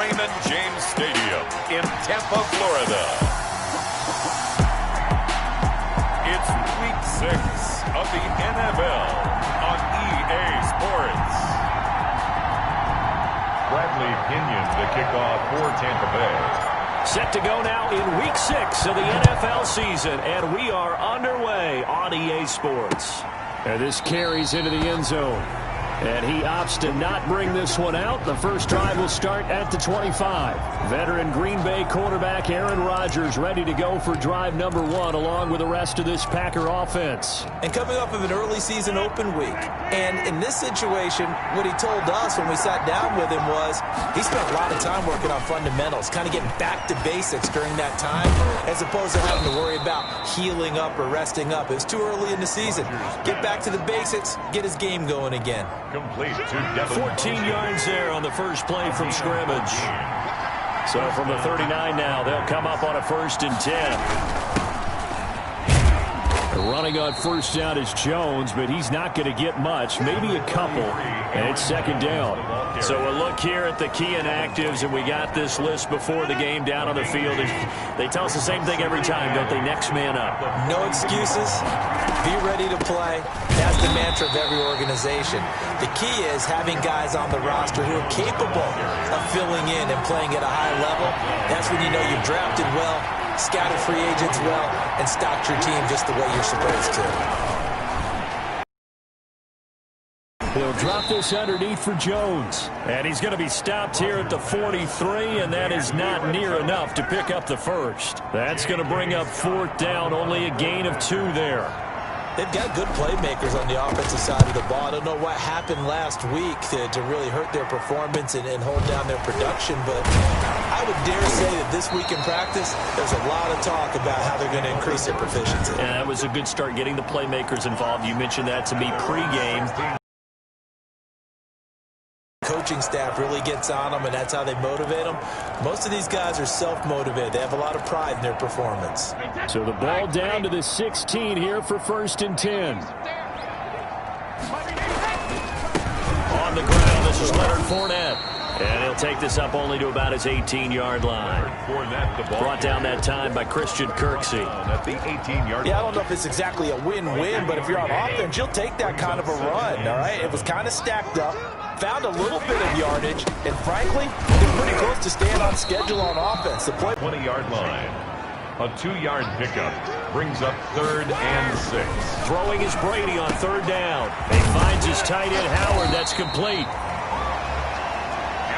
Raymond James Stadium in Tampa, Florida. It's Week 6 of the NFL on EA Sports. Bradley Pinion to kick off for Tampa Bay. Set to go now in Week 6 of the NFL season, and we are underway on EA Sports. And this carries into the end zone. And he opts to not bring this one out. The first drive will start at the 25. Veteran Green Bay quarterback Aaron Rodgers ready to go for drive number 1 along with the rest of this Packer offense. And coming off of an early season open week. And in this situation, what he told us when we sat down with him was he spent a lot of time working on fundamentals, kind of getting back to basics during that time, as opposed to having to worry about healing up or resting up. It was too early in the season. Get back to the basics, get his game going again. Complete to Devin. 14 yards there on the first play from scrimmage. So from the 39 now, they'll come up on a 1st and 10. Running on first down is Jones, but he's not going to get much, maybe a couple, and it's 2nd down. So a look here at the key inactives, and we got this list before the game down on the field. They tell us the same thing every time, don't they? Next man up. No excuses. Be ready to play. That's the mantra of every organization. The key is having guys on the roster who are capable of filling in and playing at a high level. That's when you know you've drafted well, scouted free agents well, and stocked your team just the way you're supposed to. He'll drop this underneath for Jones. And he's going to be stopped here at the 43, and that is not near enough to pick up the first. That's going to bring up 4th down, only a gain of 2 there. They've got good playmakers on the offensive side of the ball. I don't know what happened last week to really hurt their performance and hold down their production, but I would dare say that this week in practice, there's a lot of talk about how they're going to increase their proficiency. And that was a good start getting the playmakers involved. You mentioned that to me pregame. Coaching staff really gets on them, and that's how they motivate them. Most of these guys are self-motivated. They have a lot of pride in their performance. So the ball down to the 16 here for 1st and 10. On the ground, this is Leonard Fournette. And he'll take this up only to about his 18-yard line. Brought down that time by Christian Kirksey. At the 18-yard Yeah, I don't know if it's exactly a win-win, but if you're on offense, you'll take that kind of a run, all right? It was kind of stacked up, found a little bit of yardage, and frankly, they're pretty close to staying on schedule on offense. The play 20-yard line. A 2-yard pickup brings up 3rd and 6. Throwing is Brady on 3rd down. He finds his tight end Howard. That's complete.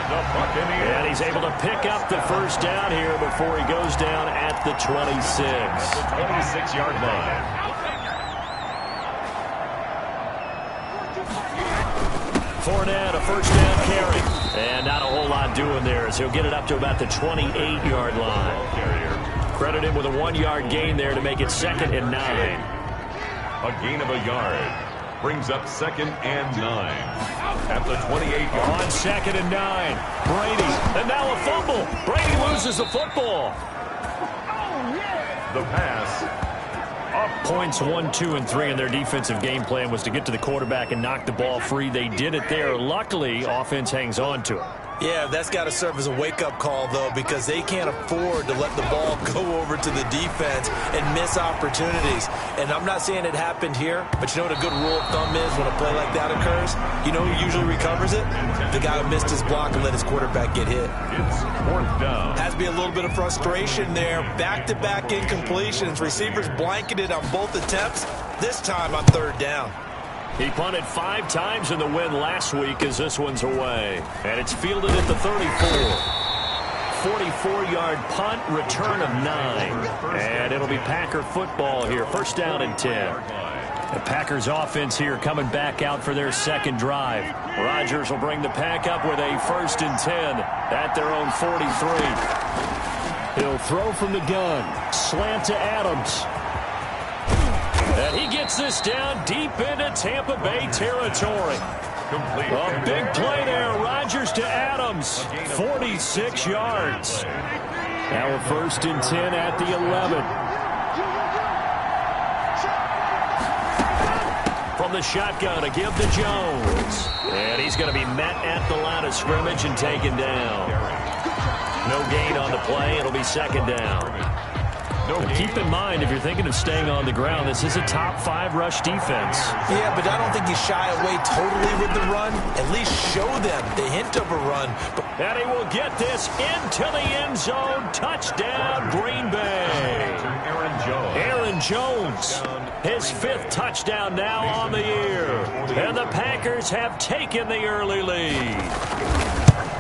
And he's able to pick up the 1st down here before he goes down at the 26. The 26-yard line. Fournette, a 1st down carry. And not a whole lot doing there as he'll get it up to about the 28-yard line. Credit him with a 1-yard gain there to make it 2nd and 9. A gain of a yard. Brings up 2nd and 9. At the 28-yard. On 2nd and 9. Brady. And now a fumble. Brady loses the football. The pass. Points 1, 2, and 3 in their defensive game plan was to get to the quarterback and knock the ball free. They did it there. Luckily, offense hangs on to it. Yeah, that's got to serve as a wake-up call, though, because they can't afford to let the ball go over to the defense and miss opportunities. And I'm not saying it happened here, but you know what a good rule of thumb is when a play like that occurs? You know who usually recovers it? The guy who missed his block and let his quarterback get hit. It's 4th down. Has to be a little bit of frustration there. Back-to-back incompletions. Receivers blanketed on both attempts, this time on 3rd down. He punted 5 times in the win last week as this one's away. And it's fielded at the 34. 44-yard punt, return of 9. And it'll be Packer football here. 1st down and 10. The Packers offense here coming back out for their 2nd drive. Rodgers will bring the pack up with a 1st and 10 at their own 43. He'll throw from the gun. Slant to Adams. And he gets this down deep into Tampa Bay territory. A big play there. Rodgers to Adams. 46 yards. Now a 1st and 10 at the 11. From the shotgun, a give to Jones. And he's going to be met at the line of scrimmage and taken down. No gain on the play. It'll be second down. Keep in mind, if you're thinking of staying on the ground, this is a top 5 rush defense. Yeah, but I don't think you shy away totally with the run. At least show them the hint of a run. And he will get this into the end zone. Touchdown, Green Bay. Aaron Jones, his 5th touchdown now on the year. And the Packers have taken the early lead.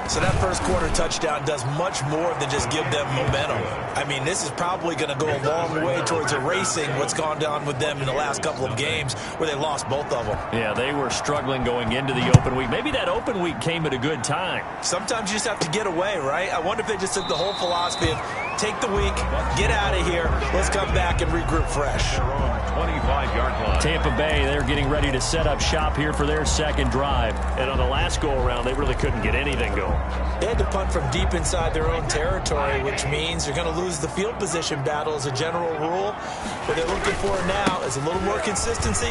So that first quarter touchdown does much more than just give them momentum. I mean, this is probably going to go a long way towards erasing what's gone down with them in the last couple of games where they lost both of them. Yeah, they were struggling going into the open week. Maybe that open week came at a good time. Sometimes you just have to get away, right? I wonder if they just took the whole philosophy of take the week, get out of here, let's come back and regroup fresh. 25-yard line. Tampa Bay, they're getting ready to set up shop here for their second drive. And on the last go-around, they really couldn't get anything going. They had to punt from deep inside their own territory, which means they're going to lose the field position battle as a general rule. What they're looking for now is a little more consistency,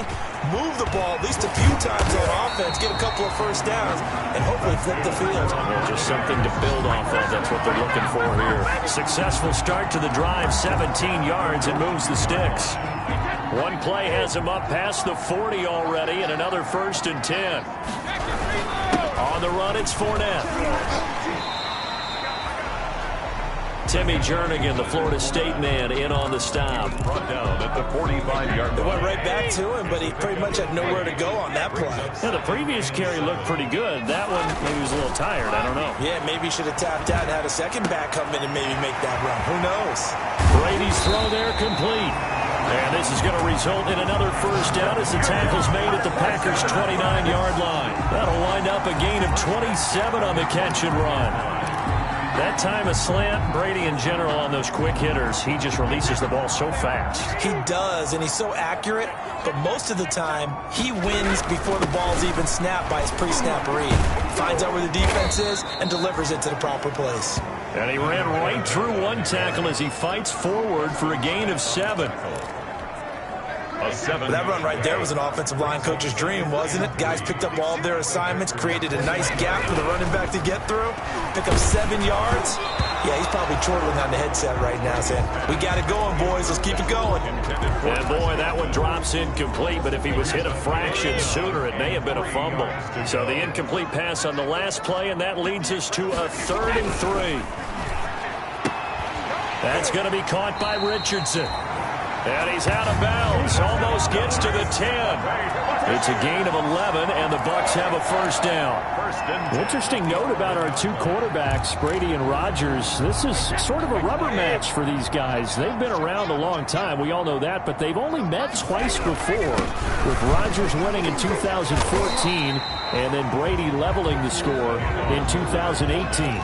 move the ball at least a few times on offense, get a couple of first downs, and hopefully flip the field. Well, just something to build off of. That's what they're looking for here. Successful start to the drive, 17 yards, and moves the sticks. One play has him up past the 40 already, and another 1st and 10. On the run, it's Fournette. Timmy Jernigan, the Florida State man, in on the stop. Brought down at the 45-yard line. They went right back to him, but he pretty much had nowhere to go on that play. Yeah, the previous carry looked pretty good. That one, maybe he was a little tired. I don't know. Yeah, maybe he should have tapped out and had a second back come in and maybe make that run. Who knows? Brady's throw there complete. And this is going to result in another first down as the tackle's made at the Packers' 29-yard line. That'll wind up a gain of 27 on the catch and run. That time a slant. Brady in general on those quick hitters, he just releases the ball so fast. He does, and he's so accurate, but most of the time he wins before the ball's even snapped by his pre-snap read. Finds out where the defense is and delivers it to the proper place. And he ran right through one tackle as he fights forward for a gain of 7. That run right there was an offensive line coach's dream, wasn't it? Guys picked up all of their assignments, created a nice gap for the running back to get through, pick up 7 yards. Yeah, he's probably chortling on the headset right now saying, we got it going, boys. Let's keep it going. And, boy, that one drops incomplete, but if he was hit a fraction sooner, it may have been a fumble. So the incomplete pass on the last play, and that leads us to a 3rd and 3. That's going to be caught by Richardson. And he's out of bounds. Almost gets to the 10. It's a gain of 11, and the Bucs have a first down. Interesting note about our 2 quarterbacks, Brady and Rodgers. This is sort of a rubber match for these guys. They've been around a long time. We all know that, but they've only met twice before, with Rodgers winning in 2014 and then Brady leveling the score in 2018.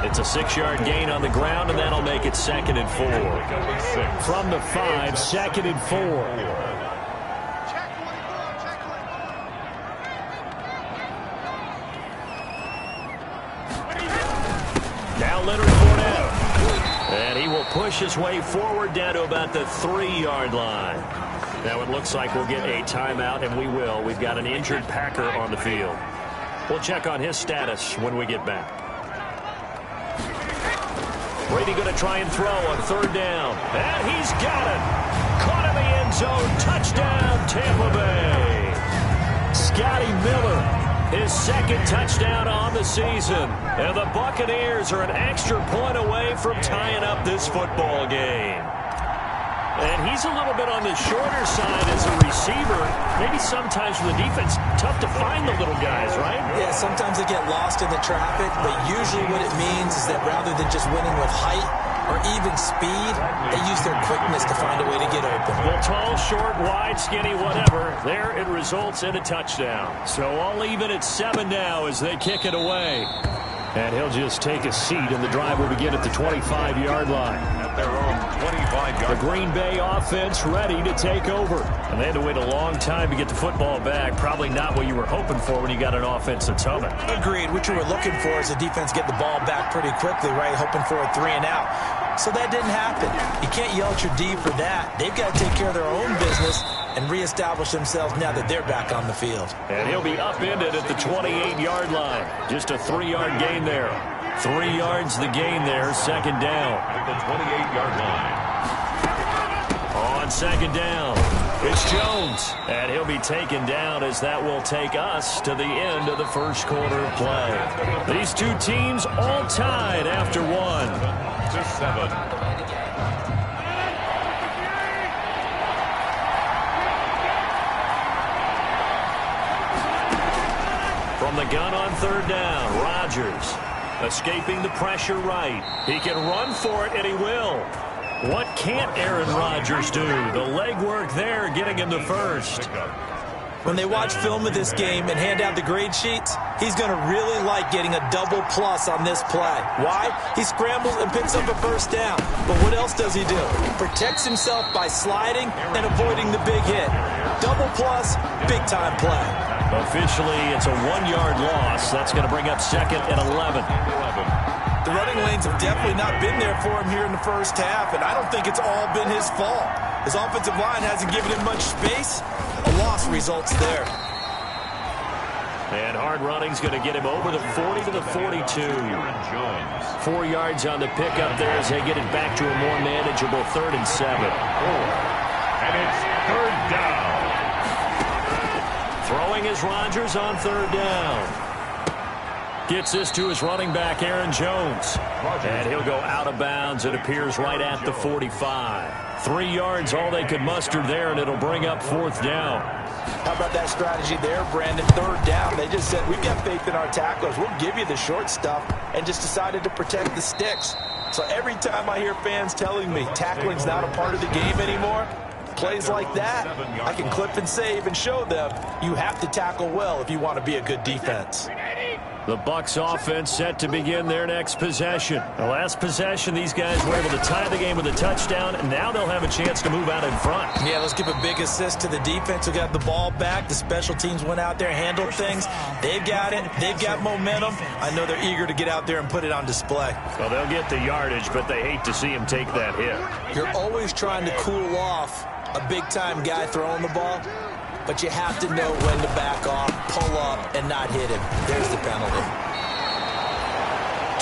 It's a 6-yard gain on the ground, and that'll make it 2nd and 4. From the 5, 2nd and 4. Now Leonard Fournette. And he will push his way forward down to about the 3-yard line. Now it looks like we'll get a timeout, and we will. We've got an injured Packer on the field. We'll check on his status when we get back. Brady going to try and throw on 3rd down. And he's got it. Caught in the end zone. Touchdown, Tampa Bay. Scotty Miller, his 2nd touchdown on the season. And the Buccaneers are an extra point away from tying up this football game. And he's a little bit on the shorter side as a receiver. Maybe sometimes for the defense, tough to find the little guys, right? Yeah, sometimes they get lost in the traffic, but usually what it means is that rather than just winning with height or even speed, they use their quickness to find a way to get open. Well, tall, short, wide, skinny, whatever. There it results in a touchdown. So all even at 7 now as they kick it away. And he'll just take a seat, and the drive will begin at the 25-yard line. At their own 25-yard. The Green Bay offense ready to take over. And they had to wait a long time to get the football back. Probably not what you were hoping for when you got an offense that's humming. Agreed. What you were looking for is the defense get the ball back pretty quickly, right? Hoping for a 3 and out. So that didn't happen. You can't yell at your D for that. They've got to take care of their own business and reestablish themselves now that they're back on the field. And he'll be upended at the 28-yard line. Just a 3-yard gain there. 3 yards the gain there, second down. At the 28-yard line. On second down, it's Jones. And he'll be taken down as that will take us to the end of the first quarter of play. These two teams all tied after 1. 7-7. From the gun on third down, Rodgers escaping the pressure right. He can run for it, and he will. What can't Aaron Rodgers do? The legwork there getting him the first. When they watch film of this game and hand out the grade sheets, he's going to really like getting a double plus on this play. Why? He scrambles and picks up a first down. But what else does he do? Protects himself by sliding and avoiding the big hit. Double plus, big-time play. Officially, it's a 1-yard loss. That's going to bring up second and 11. The running lanes have definitely not been there for him here in the first half, and I don't think it's all been his fault. His offensive line hasn't given him much space. A loss results there. And hard running's going to get him over the 40 to the 42. 4 yards on the pickup there as they get it back to a more manageable 3rd and 7. And it's third down. Throwing is Rodgers on third down. Gets this to his running back, Aaron Jones. And he'll go out of bounds. It appears right at the 45. 3 yards, all they could muster there, and it'll bring up 4th down. How about that strategy there, Brandon? Third down. They just said, we've got faith in our tacklers. We'll give you the short stuff, and just decided to protect the sticks. So every time I hear fans telling me tackling's not a part of the game anymore, plays like that, I can clip and save and show them you have to tackle well if you want to be a good defense. The Bucs offense set to begin their next possession. The last possession, these guys were able to tie the game with a touchdown, and now they'll have a chance to move out in front. Yeah, let's give a big assist to the defense who got the ball back. The special teams went out there, handled things. They've got it. They've got momentum. I know they're eager to get out there and put it on display. Well, they'll get the yardage, but they hate to see him take that hit. You're always trying to cool off a big-time guy throwing the ball, but you have to know when to back off, pull up, and not hit him. There's the penalty.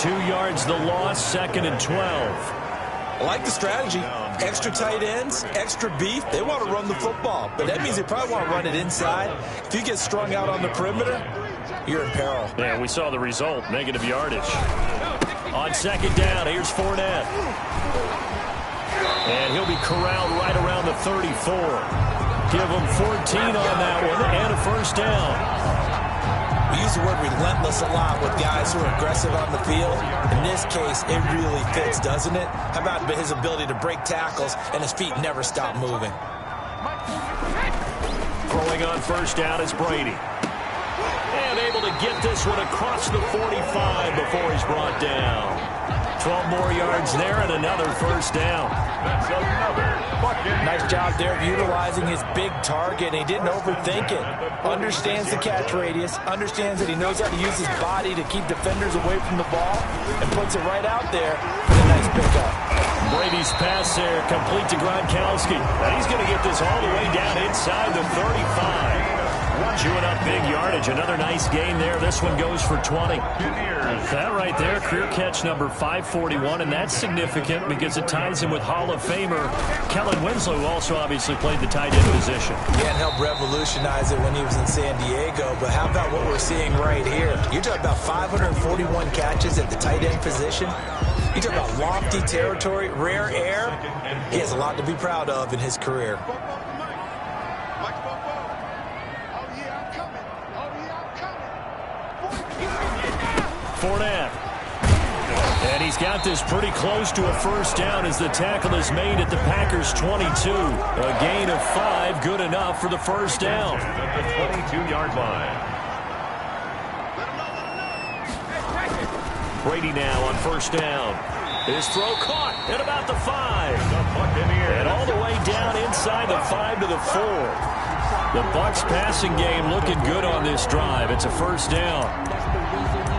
2 yards the loss, 2nd and 12. I like the strategy. Extra tight ends, extra beef. They want to run the football, but that means they probably want to run it inside. If you get strung out on the perimeter, you're in peril. Yeah, we saw the result, negative yardage. On second down, here's Fournette. And he'll be corralled right around the 34. Give him 14 on that one and a first down. We use the word relentless a lot with guys who are aggressive on the field. In this case, it really fits, doesn't it? How about his ability to break tackles and his feet never stop moving? Throwing on first down is Brady. And able to get this one across the 45 before he's brought down. 12 more yards there and another first down. That's another bucket. Nice job there of utilizing his big target. He didn't overthink it. Understands the catch radius. Understands that he knows how to use his body to keep defenders away from the ball. And puts it right out there with a nice pickup. Brady's pass there complete to Gronkowski. And he's going to get this all the way down inside the 35. Chewing up big yardage. Another nice gain there. This one goes for 20. That right there, career catch number 541, and that's significant because it ties him with Hall of Famer Kellen Winslow, who also obviously played the tight end position. Yeah, and helped revolutionize it when he was in San Diego. But how about what we're seeing right here? You're talking about 541 catches at the tight end position. You talk about lofty territory, rare air. He has a lot to be proud of in his career. Fournette. And he's got this pretty close to a first down as the tackle is made at the Packers' 22. A gain of 5, good enough for the first down. At the 22-yard line. Brady now on first down. His throw caught at about the 5. And all the way down inside the 5 to the 4. The Bucs passing game looking good on this drive. It's a first down.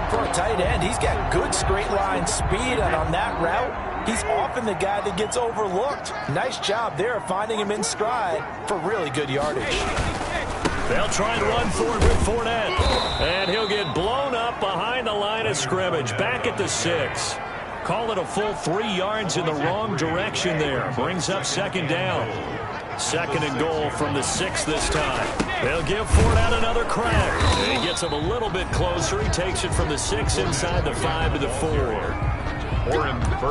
For a tight end, he's got good straight line speed, and on that route, he's often the guy that gets overlooked. Nice job there of finding him in stride for really good yardage. They'll try and run for it with Fournette. And he'll get blown up behind the line of scrimmage, back at the 6. Call it a full 3 yards in the wrong direction there. Brings up second down. Second and goal from the 6 this time. They'll give Fournette another crack. And he gets him a little bit closer. He takes it from the 6 inside the 5 to the 4.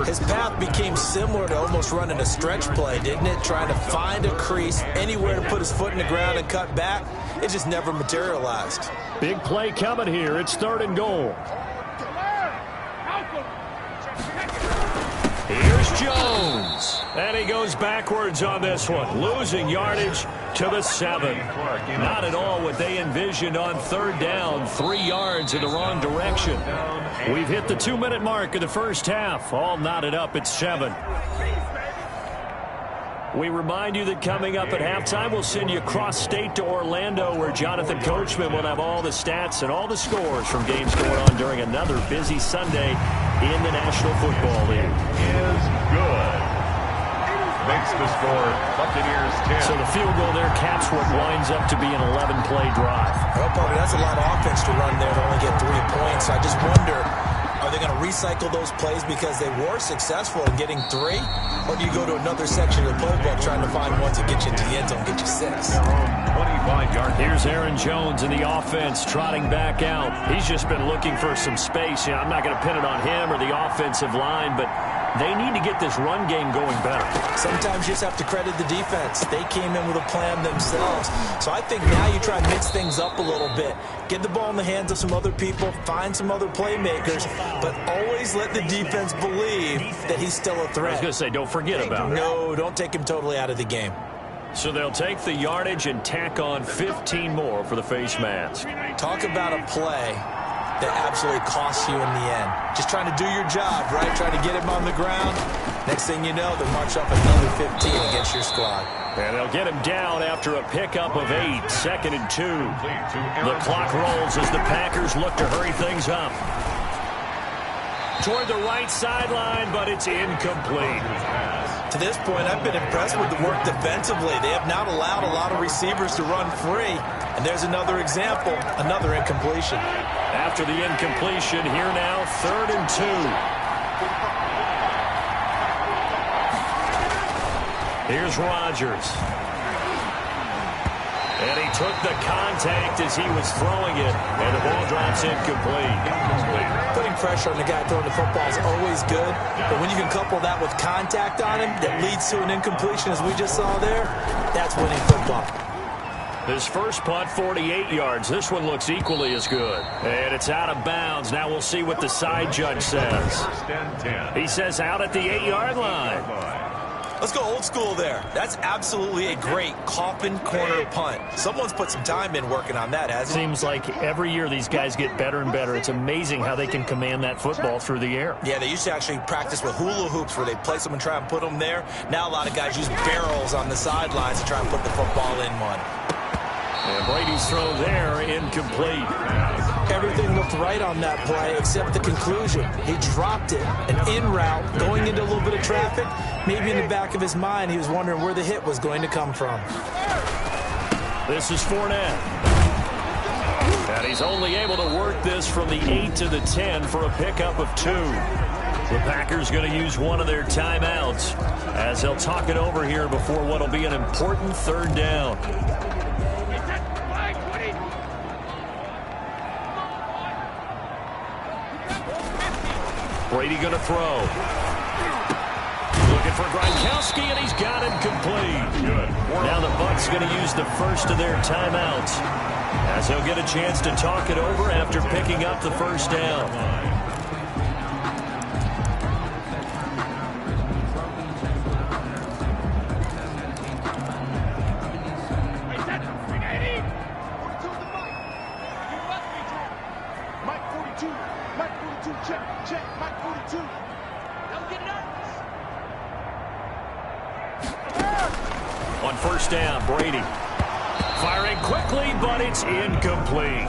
His path became similar to almost running a stretch play, didn't it? Trying to find a crease, anywhere to put his foot in the ground and cut back. It just never materialized. Big play coming here. It's third and goal. Here's Jones. And he goes backwards on this one, losing yardage to the 7. Not at all what they envisioned on third down. 3 yards in the wrong direction. We've hit the 2-minute mark of the first half. All knotted up at 7. We remind you that coming up at halftime, we'll send you across state to Orlando, where Jonathan Coachman will have all the stats and all the scores from games going on during another busy Sunday in the National Football League. Is good. Makes the score Buccaneers 10. So the field goal there caps what winds up to be an 11-play drive. Well, Parker, that's a lot of offense to run there to only get 3 points. I just wonder, are they going to recycle those plays because they were successful in getting 3? Or do you go to another section of the playbook trying to find ones that get you into the end zone, get you 6? 25-yard. Here's Aaron Jones in the offense trotting back out. He's just been looking for some space. You know, I'm not going to pin it on him or the offensive line, but they need to get this run game going better. Sometimes you just have to credit the defense. They came in with a plan themselves. So I think now you try and mix things up a little bit. Get the ball in the hands of some other people, find some other playmakers, but always let the defense believe that he's still a threat. I was going to say, don't forget about it. No, don't take him totally out of the game. So they'll take the yardage and tack on 15 more for the face mask. Talk about a play that absolutely costs you in the end. Just trying to do your job, right? Trying to get him on the ground. Next thing you know, they'll march up another 15 against your squad. And they'll get him down after a pickup of 8, second and 2. The clock rolls as the Packers look to hurry things up. Toward the right sideline, but it's incomplete. To this point, I've been impressed with the work defensively. They have not allowed a lot of receivers to run free. And there's another example, another incompletion. After the incompletion, here now, third and 2. Here's Rodgers. And he took the contact as he was throwing it, and the ball drops incomplete. Putting pressure on the guy throwing the football is always good, but when you can couple that with contact on him that leads to an incompletion, as we just saw there, that's winning football. His first punt, 48 yards. This one looks equally as good. And it's out of bounds. Now we'll see what the side judge says. He says out at the 8-yard line. Let's go old school there. That's absolutely a great coffin corner punt. Someone's put some time in working on that, hasn't it? Seems like every year these guys get better and better. It's amazing how they can command that football through the air. Yeah, they used to actually practice with hula hoops where they place them and try and put them there. Now a lot of guys use barrels on the sidelines to try and put the football in one. And Brady's throw there, incomplete. Everything looked right on that play except the conclusion. He dropped it, an in route, going into a little bit of traffic. Maybe in the back of his mind, he was wondering where the hit was going to come from. This is Fournette. And he's only able to work this from the 8 to the 10 for a pickup of 2. The Packers going to use one of their timeouts as they'll talk it over here before what will be an important third down. Brady going to throw. Looking for Gronkowski, and he's got him complete. Good. Now the Bucs going to use the first of their timeouts as they'll get a chance to talk it over after picking up the first down. On first down, Brady Firing quickly, but it's incomplete.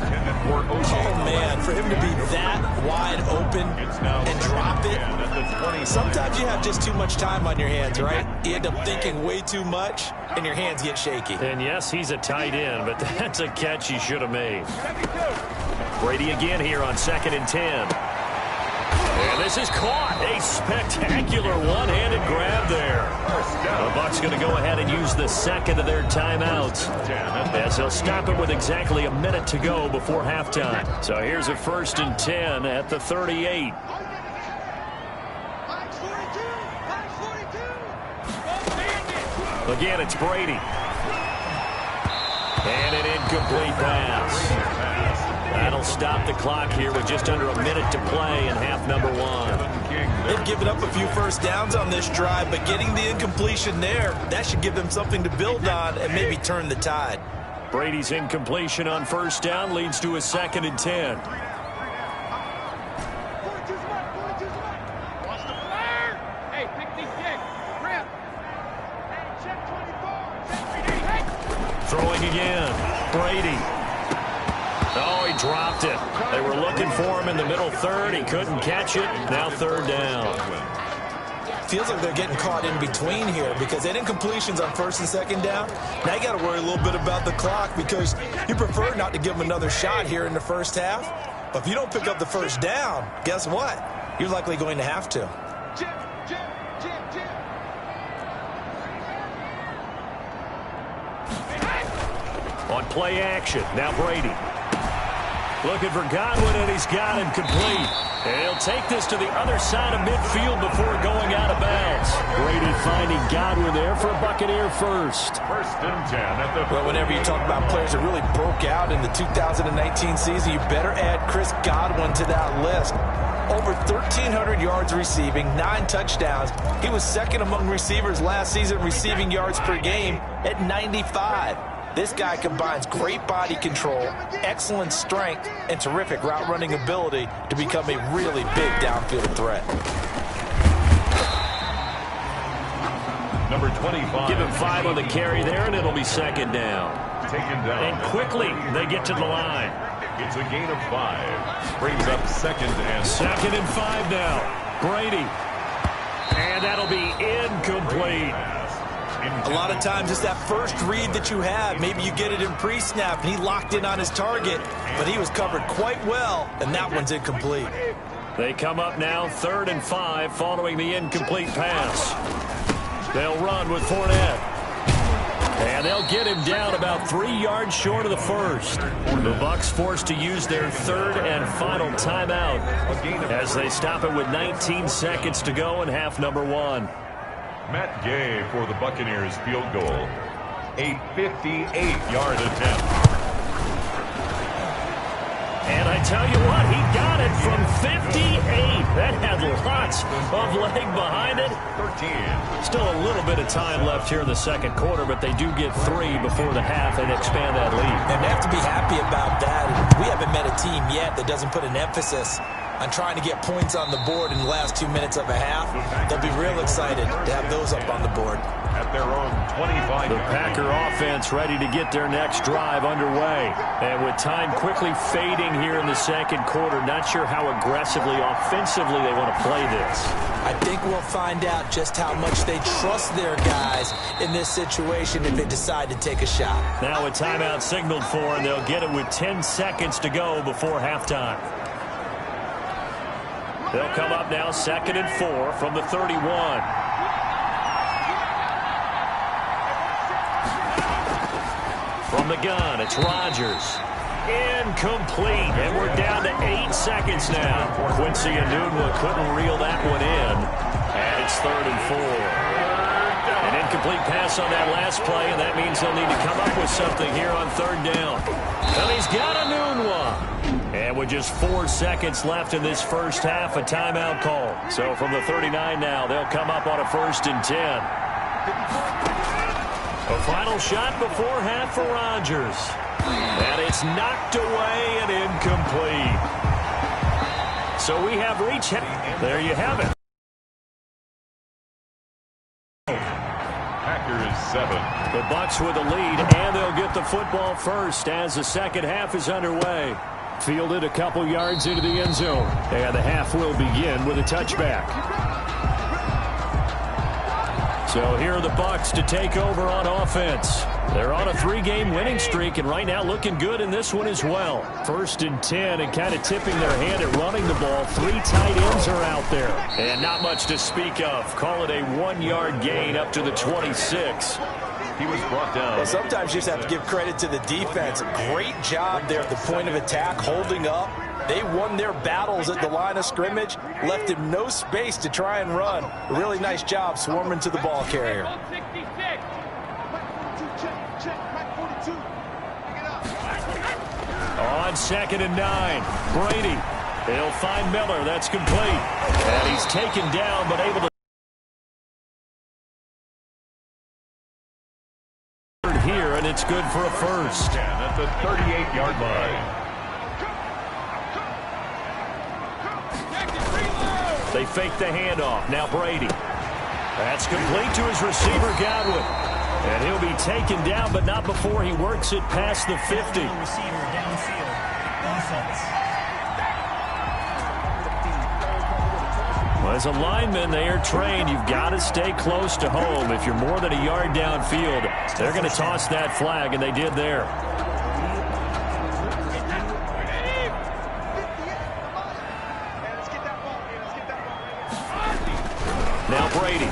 Oh, man, for him to be that wide open and drop it. Sometimes you have just too much time on your hands, right? You end up thinking way too much, and your hands get shaky. And yes, he's a tight end, but that's a catch he should have made. Brady again here on 2nd and 10. And this is caught. A spectacular one-handed grab there. The Bucs going to go ahead and use the second of their timeouts, as they'll stop it with exactly a minute to go before halftime. So here's a 1st and 10 at the 38. Again, it's Brady. And an incomplete pass. That'll stop the clock here with just under a minute to play in half number 1. They've given up a few first downs on this drive, but getting the incompletion there, that should give them something to build on and maybe turn the tide. Brady's incompletion on 1st down leads to a 2nd and 10. Throwing again. Brady. Oh, he dropped it. They were looking for him in the middle third. He couldn't catch it. Now 3rd down. Feels like they're getting caught in between here because they didn't completions on 1st and 2nd down. Now you got to worry a little bit about the clock because you prefer not to give them another shot here in the first half. But if you don't pick up the 1st down, guess what? You're likely going to have to. On play action, now Brady. Looking for Godwin, and he's got him complete. And he'll take this to the other side of midfield before going out of bounds. Brady finding Godwin there for a Buccaneer first. 1st and 10 at the... Well, whenever you talk about players that really broke out in the 2019 season, you better add Chris Godwin to that list. Over 1,300 yards receiving, 9 touchdowns. He was 2nd among receivers last season receiving yards per game at 95. This guy combines great body control, excellent strength, and terrific route running ability to become a really big downfield threat. Number 25. Give him 5 on the carry there, and it'll be 2nd down. Taken down. And quickly, they get to the line. It's a gain of 5. Brings up 2nd and... 2nd and 5 now. Brady. And that'll be incomplete. A lot of times it's that first read that you have. Maybe you get it in pre-snap, and he locked in on his target, but he was covered quite well, and that one's incomplete. They come up now 3rd and 5 following the incomplete pass. They'll run with Fournette. And they'll get him down about 3 yards short of the 1st. The Bucs forced to use their 3rd and final timeout as they stop it with 19 seconds to go in half number 1. Matt Gay for the Buccaneers field goal. A 58-yard attempt. And I tell you what, he got it from 58. That had lots of leg behind it. 13. Still a little bit of time left here in the 2nd quarter, but they do get 3 before the half and expand that lead. And they have to be happy about that. We haven't met a team yet that doesn't put an emphasis on trying to get points on the board in the last 2 minutes of a half. They'll be real excited to have those up on the board. At their own 25. The Packer offense ready to get their next drive underway. And with time quickly fading here in the 2nd quarter, not sure how aggressively, offensively they want to play this. I think we'll find out just how much they trust their guys in this situation if they decide to take a shot. Now a timeout signaled for, and they'll get it with 10 seconds to go before halftime. They'll come up now 2nd and 4 from the 31. From the gun, it's Rodgers. Incomplete, and we're down to 8 seconds now. Quincy Enunwa couldn't reel that one in, and it's 3rd and 4. An incomplete pass on that last play, and that means they'll need to come up with something here on 3rd down. And he's got Enunwa. And with just 4 seconds left in this first half, a timeout call. So from the 39 now, they'll come up on a 1st and 10. A final shot before half for Rodgers. And it's knocked away and incomplete. So we have reached. There you have it. Packers 7, The Bucs with the lead, and they'll get the football first as the second half is underway. Fielded a couple yards into the end zone, and the half will begin with a touchback. So here are the Bucs to take over on offense. They're on a 3-game winning streak, and right now looking good in this one as well. 1st and 10, and kind of tipping their hand at running the ball. 3 tight ends are out there, and not much to speak of. Call it a 1-yard gain up to the 26. He was brought down. Well, sometimes you just have to give credit to the defense. Great job there at the point of attack, holding up. They won their battles at the line of scrimmage, left him no space to try and run. A really nice job swarming to the ball carrier. On 2nd and 9, Brady. He'll find Miller. That's complete. And he's taken down, but able to here, and it's good for a first. At the 38-yard line. They fake the handoff. Now Brady. That's complete to his receiver, Godwin. And he'll be taken down, but not before he works it past the 50. Well, as a lineman, they are trained. You've got to stay close to home. If you're more than a yard downfield, they're going to toss that flag, and they did there. Now Brady.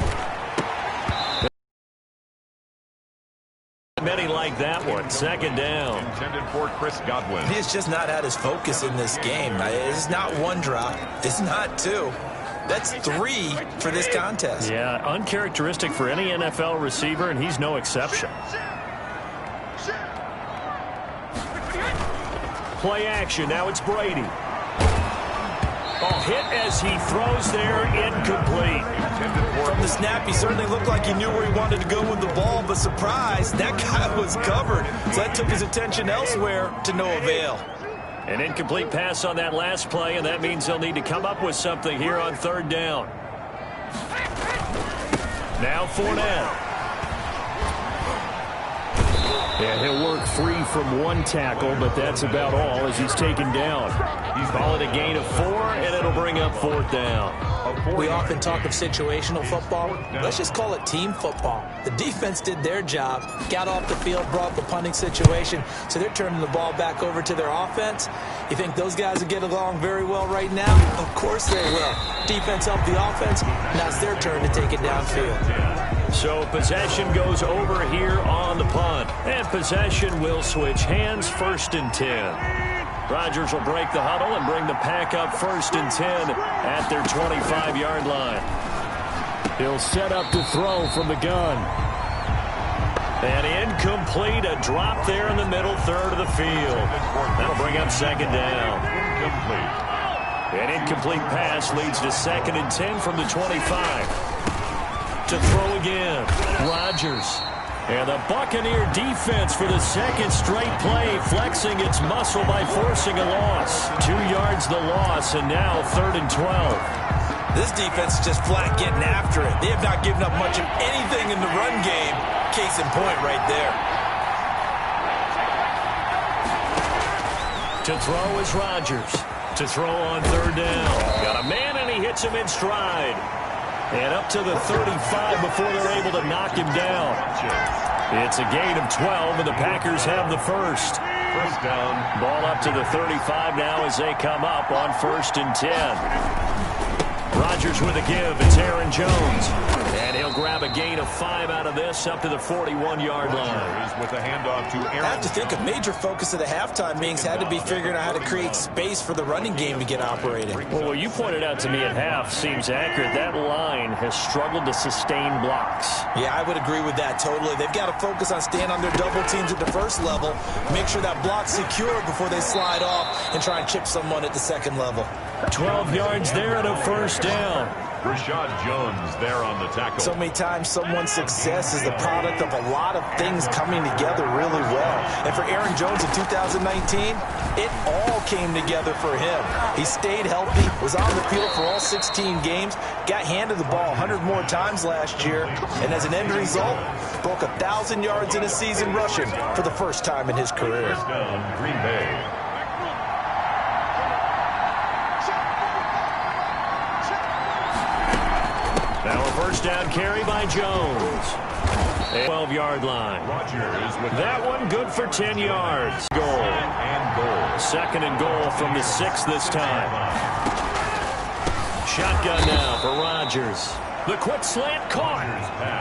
Many like that one. 2nd down. Intended for Chris Godwin. He's just not had his focus in this game. It's not 1 drop. It's not 2. That's 3 for this contest. Yeah, uncharacteristic for any NFL receiver, and he's no exception. Play action. Now it's Brady. Hit as he throws there, incomplete. From the snap, he certainly looked like he knew where he wanted to go with the ball, but surprise, that guy was covered. So that took his attention elsewhere to no avail. An incomplete pass on that last play, and that means they'll need to come up with something here on 3rd down. Now Fournette. And he'll work free from 1 tackle, but that's about all as he's taken down. He's calling a gain of 4, and it'll bring up 4th down. We often talk of situational football. Let's just call it team football. The defense did their job, got off the field, brought the punting situation, so they're turning the ball back over to their offense. You think those guys will get along very well right now? Of course they will. Defense helped the offense. Now it's their turn to take it downfield. So possession goes over here on the punt. And possession will switch hands. 1st and 10. Rodgers will break the huddle and bring the pack up 1st and 10 at their 25-yard line. He'll set up to throw from the gun. And incomplete, a drop there in the middle 3rd of the field. That'll bring up 2nd down. An incomplete pass leads to 2nd and 10 from the 25. To throw again, Rodgers. And the Buccaneer defense for the 2nd straight play, flexing its muscle by forcing a loss. 2 yards the loss, and now 3rd and 12. This defense is just flat getting after it. They have not given up much of anything in the run game. Case in point right there. To throw is Rodgers. To throw on 3rd down. Got a man, and he hits him in stride. And up to the 35 before they're able to knock him down. It's a gain of 12, and the Packers have the first. 1st down. Ball up to the 35 now as they come up on 1st and 10. Rodgers with a give. It's Aaron Jones. And he'll grab a gain of 5 out of this up to the 41-yard line. With a handoff to Aaron. I have to think a major focus of the halftime meetings had to be figuring out how to create space for the running game to get operating. Well, what you pointed out to me at half seems accurate. That line has struggled to sustain blocks. Yeah, I would agree with that totally. They've got to focus on staying on their double teams at the 1st level, make sure that block's secure before they slide off and try and chip someone at the 2nd level. 12 yards there and a 1st down. Rashad Jones there on the tackle. So many times someone's success is the product of a lot of things coming together really well. And for Aaron Jones in 2019, it all came together for him. He stayed healthy, was on the field for all 16 games, got handed the ball 100 more times last year, and as an end result, broke 1,000 yards in a season rushing for the first time in his career. First down, Green Bay. Now a first down carry by Jones. 12-yard line. Rodgers with that one good for 10 yards. Goal. Second and goal from the 6 this time. Shotgun now for Rodgers. The quick slant caught.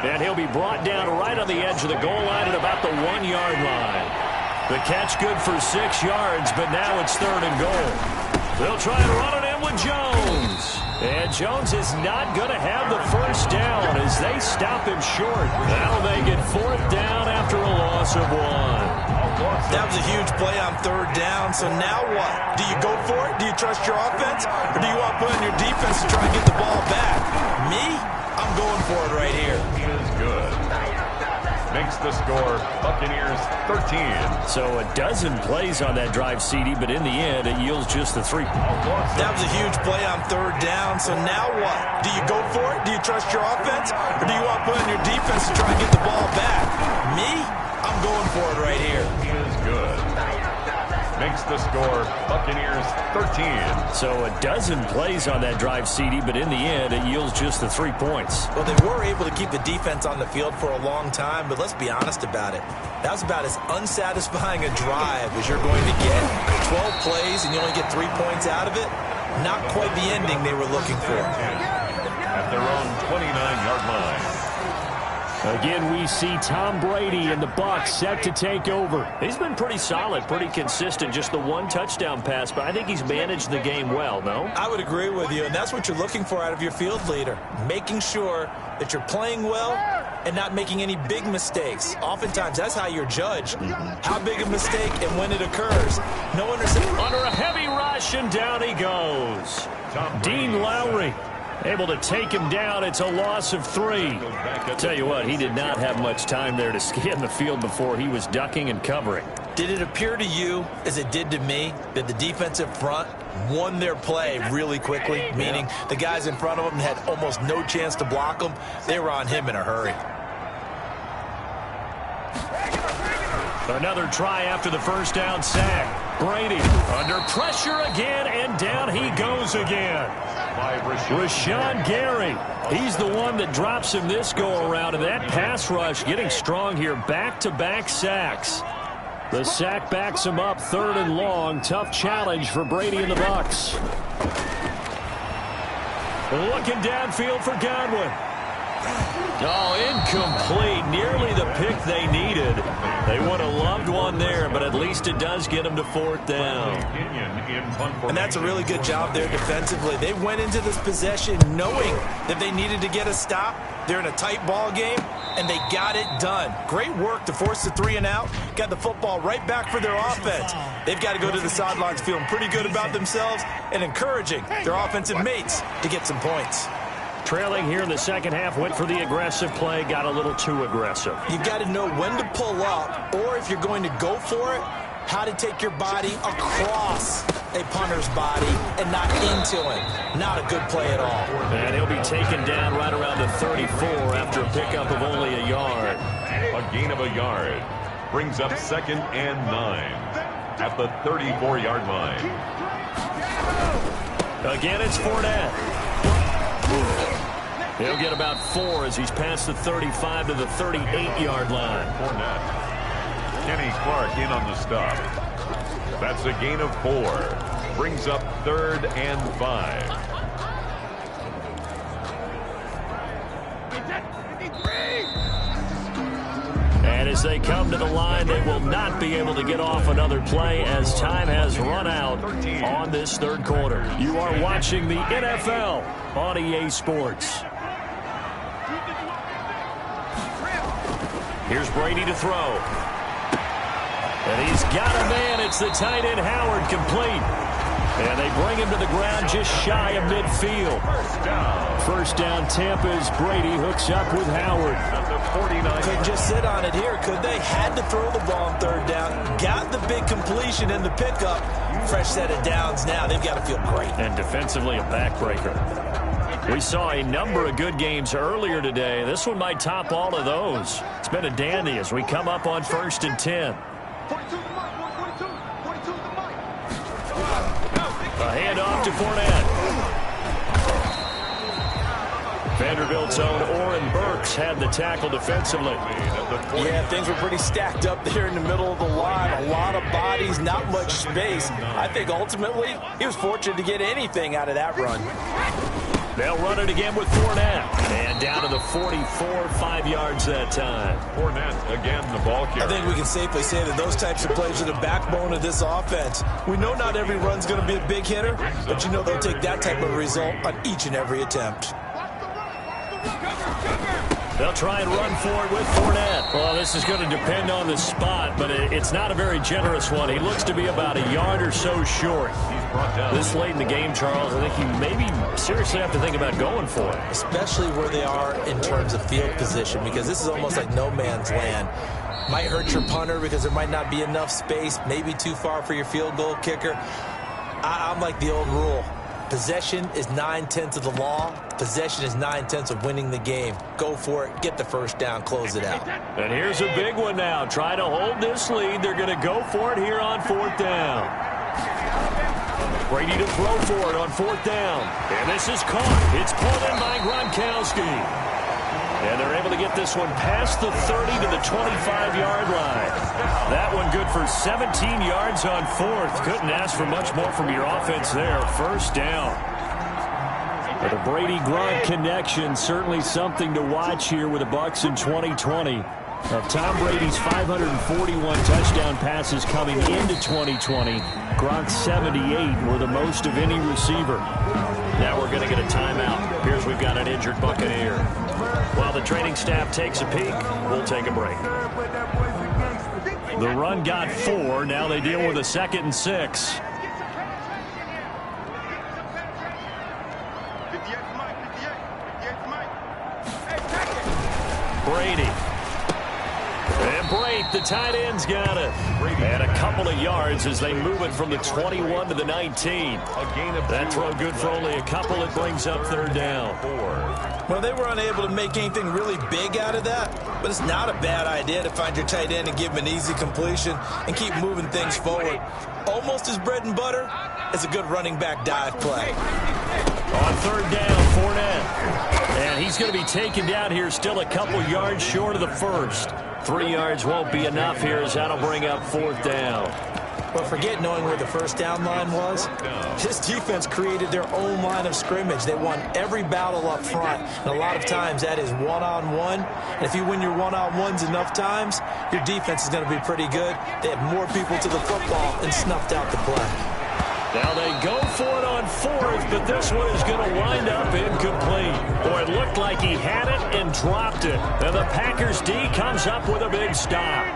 And he'll be brought down right on the edge of the goal line at about the 1-yard line. The catch good for 6 yards, but now it's third and goal. They'll try and run it in with Jones. And Jones is not going to have the first down as they stop him short. That'll make it fourth down after a loss of 1. That was a huge play on third down, so now what? Do you go for it? Do you trust your offense? Or do you want to put on your defense to try and get the ball back? Me? I'm going for it right here. He is good. Makes the score Buccaneers 13. So a dozen plays on that drive, CD, but in the end, it yields just the 3. That was a huge play on third down, so now what? Do you go for it? Do you trust your offense? Or do you want to put on your defense to try and get the ball back? Me? I'm going for it right here. He is good. Makes the score Buccaneers 13. So a dozen plays on that drive, CD, but in the end, it yields just the 3 points. Well, they were able to keep the defense on the field for a long time, but let's be honest about it. That was about as unsatisfying a drive as you're going to get. 12 plays and you only get 3 points out of it. Not quite the ending they were looking for. At their own 29-yard line. Again, we see Tom Brady and the Bucs set to take over. He's been pretty solid, pretty consistent, just the 1 touchdown pass, but I think he's managed the game well, no? I would agree with you, and that's what you're looking for out of your field leader, making sure that you're playing well and not making any big mistakes. Oftentimes, that's how you're judged. How big a mistake and when it occurs. No interception. Under a heavy rush, and down he goes. Dean Lowry able to take him down. It's a loss of 3. Tell you what, he did not have much time there to scan the field before he was ducking and covering. Did it appear to you, as it did to me, that the defensive front won their play really quickly? Meaning the guys in front of them had almost no chance to block them. They were on him in a hurry. Another try after the first down sack. Brady under pressure again, and down he goes again. Rashawn Gary. He's the one that drops him this go-around, and that pass rush getting strong here. Back-to-back sacks. The sack backs him up, third and long. Tough challenge for Brady and the Bucs. Looking downfield for Godwin. Oh, incomplete. Nearly the pick they needed. They would have loved one there, but at least it does get them to fourth down. And that's a really good job there defensively. They went into this possession knowing that they needed to get a stop. They're in a tight ball game, and they got it done. Great work to force the 3 and out. Got the football right back for their offense. They've got to go to the sidelines feeling pretty good about themselves and encouraging their offensive mates to get some points. Trailing here in the second half, went for the aggressive play, got a little too aggressive. You've got to know when to pull up, or if you're going to go for it, how to take your body across a punter's body and not into him. Not a good play at all. And he'll be taken down right around the 34 after a pickup of only a yard. A gain of a yard brings up second and 9 at the 34-yard line. Again, it's Fournette. He'll get about 4 as he's past the 35 to the 38-yard line. Fournette. Kenny Clark in on the stop. That's a gain of 4. Brings up third and 5. And as they come to the line, they will not be able to get off another play as time has run out on this third quarter. You are watching the NFL on EA Sports. Here's Brady to throw. And he's got a man. It's the tight end Howard, complete. And they bring him to the ground just shy of midfield. First down, Tampa's Brady hooks up with Howard. At the 49. Couldn't just sit on it here, could they? Had to throw the ball on third down. Got the big completion in the pickup. Fresh set of downs now. They've got to feel great. And defensively, a backbreaker. We saw a number of good games earlier today. This one might top all of those. It's been a dandy as we come up on 1st and 10. A handoff to Fournette. Vanderbilt's own Oren Burks had the tackle defensively. Yeah, things were pretty stacked up there in the middle of the line. A lot of bodies, not much space. I think ultimately he was fortunate to get anything out of that run. They'll run it again with Fournette. And down to the 44, 5 yards that time. Fournette, again, the ball carrier. I think we can safely say that those types of plays are the backbone of this offense. We know not every run's going to be a big hitter, but you know they'll take that type of result on each and every attempt. They'll try and run for it with Fournette. Well, this is going to depend on the spot, but it's not a very generous one. He looks to be about a yard or so short. This late in the game, Charles, I think you maybe seriously have to think about going for it. Especially where they are in terms of field position, because this is almost like no man's land. Might hurt your punter because there might not be enough space, maybe too far for your field goal kicker. I'm like the old rule. Possession is 9/10 of the law. Possession is 9/10 of winning the game. Go for it. Get the first down. Close it out. And here's a big one now. Trying to hold this lead. They're going to go for it here on 4th down. Brady to throw for it on 4th down. And this is caught. It's pulled in by Gronkowski. And they're able to get this one past the 30 to the 25-yard line. That one good for 17 yards on 4th. Couldn't ask for much more from your offense there. First down. But the Brady-Gronk connection, certainly something to watch here with the Bucs in 2020. Of Tom Brady's 541 touchdown passes coming into 2020, Gronk's 78 were the most of any receiver. Now we're going to get a timeout. Here's we've got an injured Buccaneer. While the training staff takes a peek, we'll take a break. The run got 4. Now they deal with a 2nd and 6. Brady. And Brate, the tight end's got it. And a couple of yards as they move it from the 21 to the 19. That throw good for only a couple. It brings up 3rd down. Well, they were unable to make anything really big out of that, but it's not a bad idea to find your tight end and give him an easy completion and keep moving things forward. Almost as bread and butter as a good running back dive play. On 3rd down, Fournette. And he's going to be taken down here still a couple yards short of the 1st. 3 yards won't be enough here as that'll bring up 4th down. But forget knowing where the first down line was. This defense created their own line of scrimmage. They won every battle up front. And a lot of times that is one-on-one. And if you win your one-on-ones enough times, your defense is going to be pretty good. They had more people to the football and snuffed out the play. Now they go for it on 4th, but this one is going to wind up incomplete. Boy, it looked like he had it and dropped it. And the Packers D comes up with a big stop.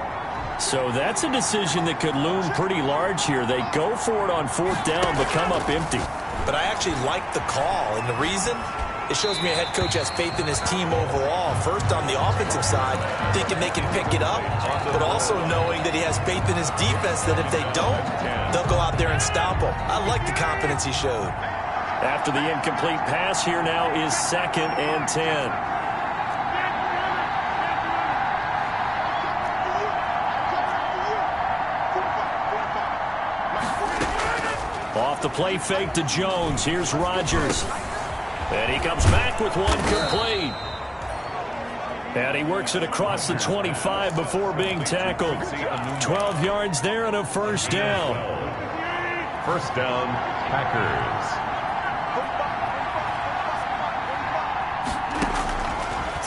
So that's a decision that could loom pretty large here. They go for it on 4th down, but come up empty. But I actually like the call, and the reason? It shows me a head coach has faith in his team overall. First, on the offensive side, thinking they can pick it up, but also knowing that he has faith in his defense that if they don't, they'll go out there and stop them. I like the confidence he showed. After the incomplete pass, here now is 2nd and 10. Off the play fake to Jones. Here's Rodgers. And he comes back with one complete. And he works it across the 25 before being tackled. 12 yards there and a 1st down. 1st down, Packers.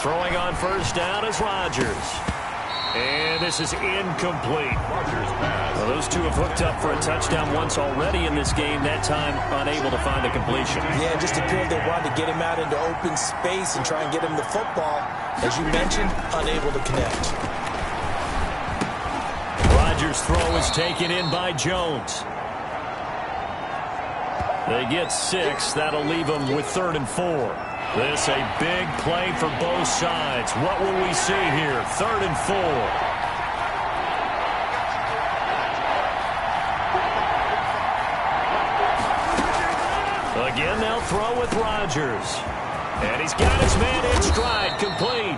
Throwing on 1st down is Rodgers. And this is incomplete. Well, those two have hooked up for a touchdown once already in this game. That time, unable to find a completion. Yeah, it just appeared they wanted to get him out into open space and try and get him the football. As you mentioned, unable to connect. Rodgers' throw is taken in by Jones. They get 6. That'll leave them with 3rd and 4. This a big play for both sides. What will we see here? 3rd and 4. Again, they'll throw with Rodgers. And he's got his man in stride, complete.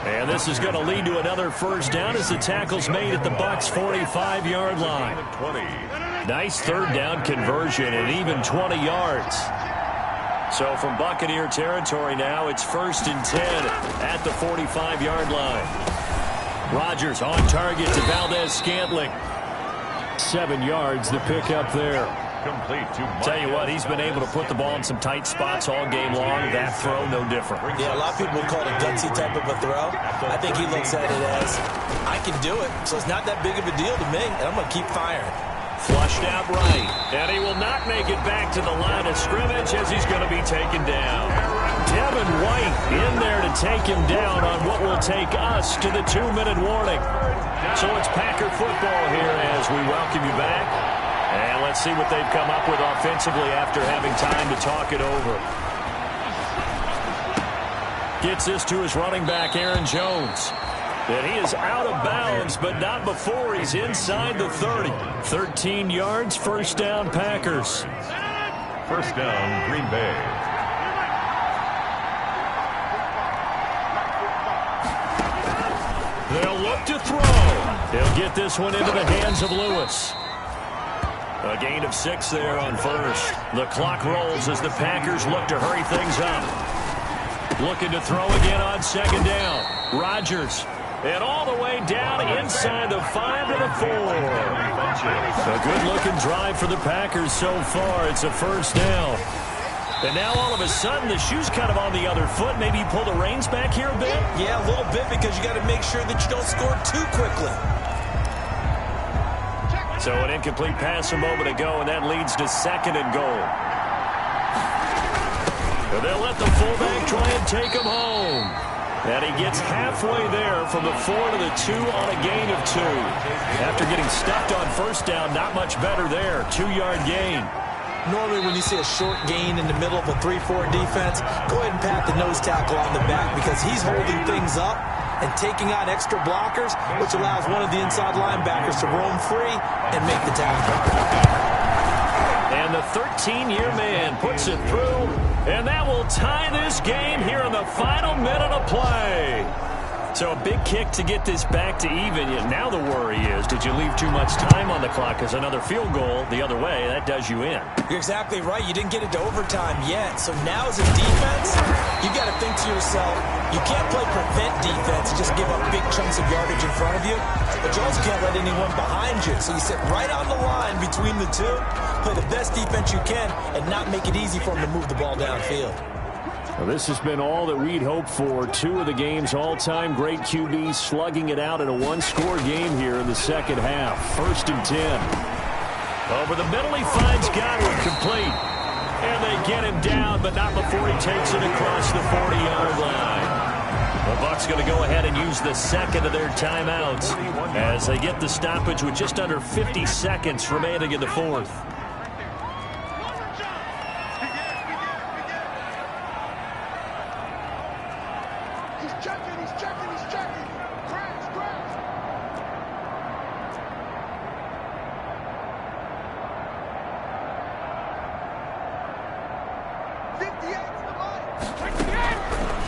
And this is going to lead to another first down as the tackle's made at the Bucs' 45-yard line. Nice 3rd down conversion and even 20 yards. So from Buccaneer territory now, it's 1st and 10 at the 45-yard line. Rodgers on target to Valdez-Scantling. 7 yards, the pickup there. Complete to Tell you what, he's been able to put the ball in some tight spots all game long. That throw, no different. Yeah, a lot of people would call it a gutsy type of a throw. I think he looks at it as, I can do it, so it's not that big of a deal to me, and I'm going to keep firing. Flushed out right, and he will not make it back to the line of scrimmage as he's going to be taken down. Devin White in there to take him down on what will take us to the 2-minute warning. So it's Packer football here as we welcome you back. And let's see what they've come up with offensively after having time to talk it over. Gets this to his running back, Aaron Jones. And he is out of bounds, but not before he's inside the 30. 13 yards, first down, Packers. First down, Green Bay. They'll look to throw. They'll get this one into the hands of Lewis. A gain of 6 there on first. The clock rolls as the Packers look to hurry things up. Looking to throw again on 2nd down. Rodgers. And all the way down inside the 5 to the 4. A good-looking drive for the Packers so far. It's a first down. And now all of a sudden the shoe's kind of on the other foot. Maybe you pull the reins back here a bit? Yeah, a little bit because you got to make sure that you don't score too quickly. So an incomplete pass a moment ago, and that leads to 2nd and goal. And they'll let the fullback try and take him home. And he gets halfway there from the 4 to the 2 on a gain of 2. After getting stuffed on first down, not much better there. 2-yard gain. Normally when you see a short gain in the middle of a 3-4 defense, go ahead and pat the nose tackle on the back because he's holding things up and taking on extra blockers, which allows one of the inside linebackers to roam free and make the tackle. And the 13-year man puts it through, and that will tie this game here in the final minute of play. So a big kick to get this back to even. Now the worry is, did you leave too much time on the clock? Because another field goal the other way, that does you in. You're exactly right. You didn't get it to overtime yet. So now as a defense, you got to think to yourself, you can't play prevent defense and just give up big chunks of yardage in front of you. But you also can't let anyone behind you. So you sit right on the line between the two, play the best defense you can, and not make it easy for them to move the ball downfield. Well, this has been all that we'd hoped for. 2 of the game's all-time great QBs slugging it out in a one-score game here in the second half. 1st and 10. Over the middle, he finds Godwin complete. And they get him down, but not before he takes it across the 40-yard line. The Bucs going to go ahead and use the 2nd of their timeouts as they get the stoppage with just under 50 seconds remaining in the 4th.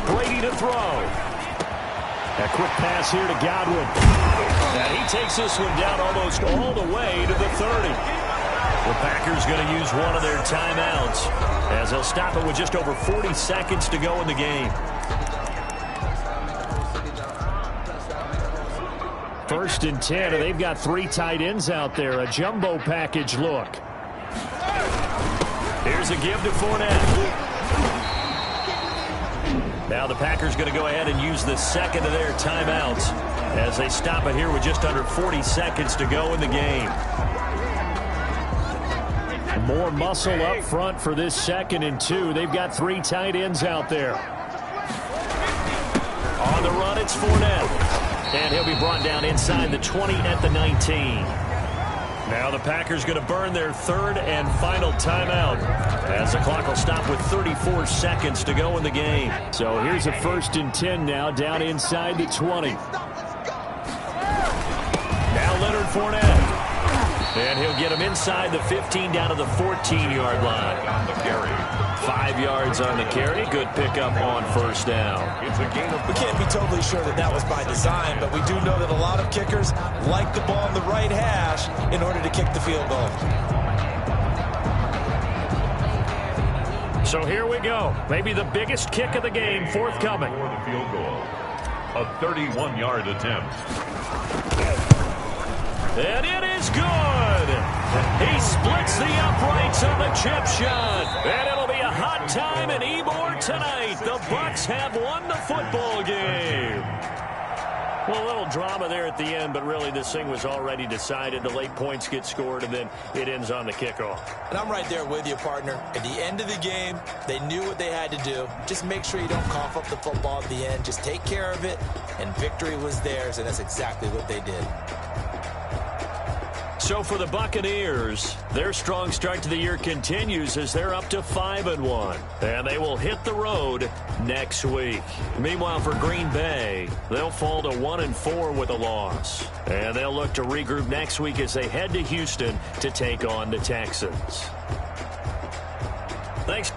Brady to throw. A quick pass here to Godwin. And he takes this one down almost all the way to the 30. The Packers going to use one of their timeouts as they'll stop it with just over 40 seconds to go in the game. 1st and 10, and they've got 3 tight ends out there. A jumbo package look. Here's a give to Fournette. Now the Packers going to go ahead and use the 2nd of their timeouts as they stop it here with just under 40 seconds to go in the game. More muscle up front for this 2nd and 2. They've got 3 tight ends out there. On the run, it's Fournette. And he'll be brought down inside the 20 at the 19. Now the Packers going to burn their third and final timeout as the clock will stop with 34 seconds to go in the game. So here's a 1st and 10 now, down inside the 20. Now Leonard Fournette. And he'll get him inside the 15 down to the 14-yard line. On the carry. 5 yards on the carry. Good pickup on 1st down. It's a gain of We can't be totally sure that that was by design, but we do know that a lot of kickers like the ball in the right hash in order to kick the field goal. So here we go. Maybe the biggest kick of the game forthcoming. For the field goal. A 31-yard attempt. And it is good. He splits the uprights on the chip shot. And it'll be a hot time in Ybor tonight. The Bucs have won the football game. Well, a little drama there at the end, but really this thing was already decided. The late points get scored, and then it ends on the kickoff. And I'm right there with you, partner. At the end of the game, they knew what they had to do. Just make sure you don't cough up the football at the end. Just take care of it, and victory was theirs, and that's exactly what they did. So for the Buccaneers, their strong start to the year continues as they're up to 5-1. And they will hit the road next week. Meanwhile, for Green Bay, they'll fall to 1-4 with a loss. And they'll look to regroup next week as they head to Houston to take on the Texans. Thanks.